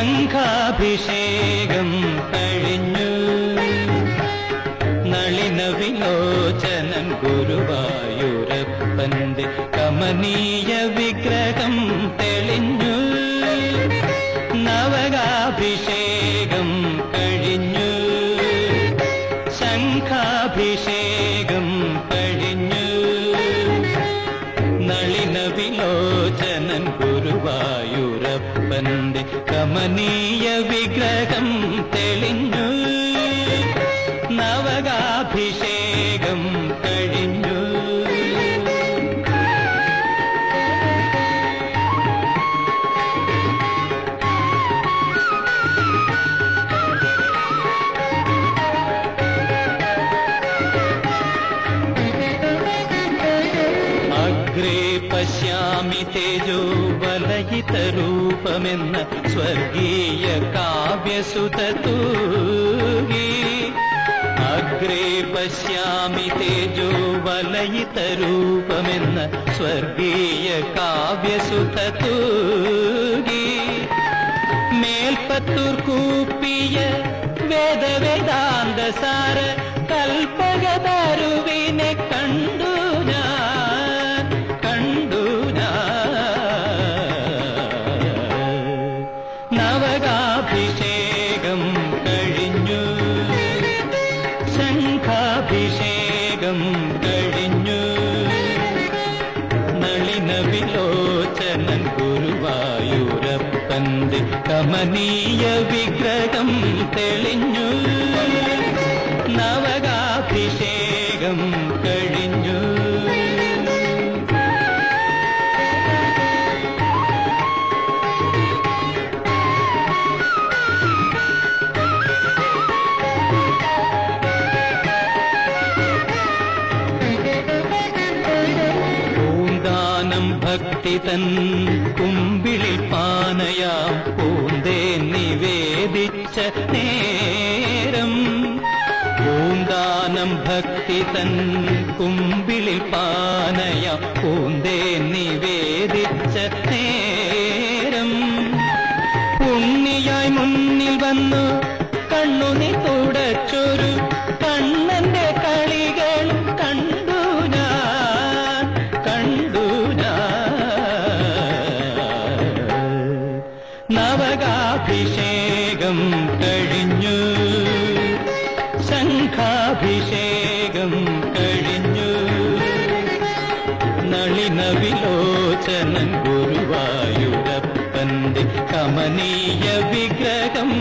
ശംഖാഭിഷേകം കഴിഞ്ഞു നളിന വിലോചനൻ ഗുരുവായൂരപ്പന്റെ കമനീയ വിഗ്രഹം തെളിഞ്ഞു നവകാഭിഷേകം കഴിഞ്ഞു ശംഖാഭിഷേകം കഴിഞ്ഞു നളിന വിലോചനൻ ഗുരുവായൂരപ്പന്റെ കമനീയ വിഗ്രഹം തെളിഞ്ഞു നവകാഭിഷേകം കഴിഞ്ഞു അഗ്രേ പശ്യാമി തേജോ വലയിതരൂപമെന്ന സ്വർഗീയ കാവ്യസുതതൂകി അഗ്രേ പശ്യാമി തേജോ വലയിതരൂപമെന്ന സ്വർഗീയ കാവ്യസുതതൂകി മേൽപ്പത്തൂർ കൂപ്പിയ വേദവേദാന്തസാര കൽപ്പകതരുവിനെ കണ്ടു നവകാഭിഷേകം കഴിഞ്ഞു ശംഖാഭിഷേകം കഴിഞ്ഞു നളിന വിലോചനൻ ഗുരുവായൂരപ്പന്റെ കമനീയ വിഗ്രഹം തെളിഞ്ഞു നവകാഭിഷേകം കഴിഞ്ഞു ഭക്തി തൻ കുമ്പിളിൽ പാനയാം പൂന്തേ നിവേദിച്ച നേരം പൂന്താനം ഭക്തി തൻ കുമ്പിളിൽ പാനയാം പൂന്തേ നിവേദിച്ച നേരം പുണ്യായി മുന്നിൽ വന്നു കണ്ണുനി തുടച്ചൊരു കണ്ണന്റെ കളികളും കണ്ടു ഞാൻ നവകാഭിഷേകം കഴിഞ്ഞു ശംഖാഭിഷേകം കഴിഞ്ഞു നളിന വിലോചനൻ ഗുരുവായൂരപ്പന്റെ കമനീയ വിഗ്രഹം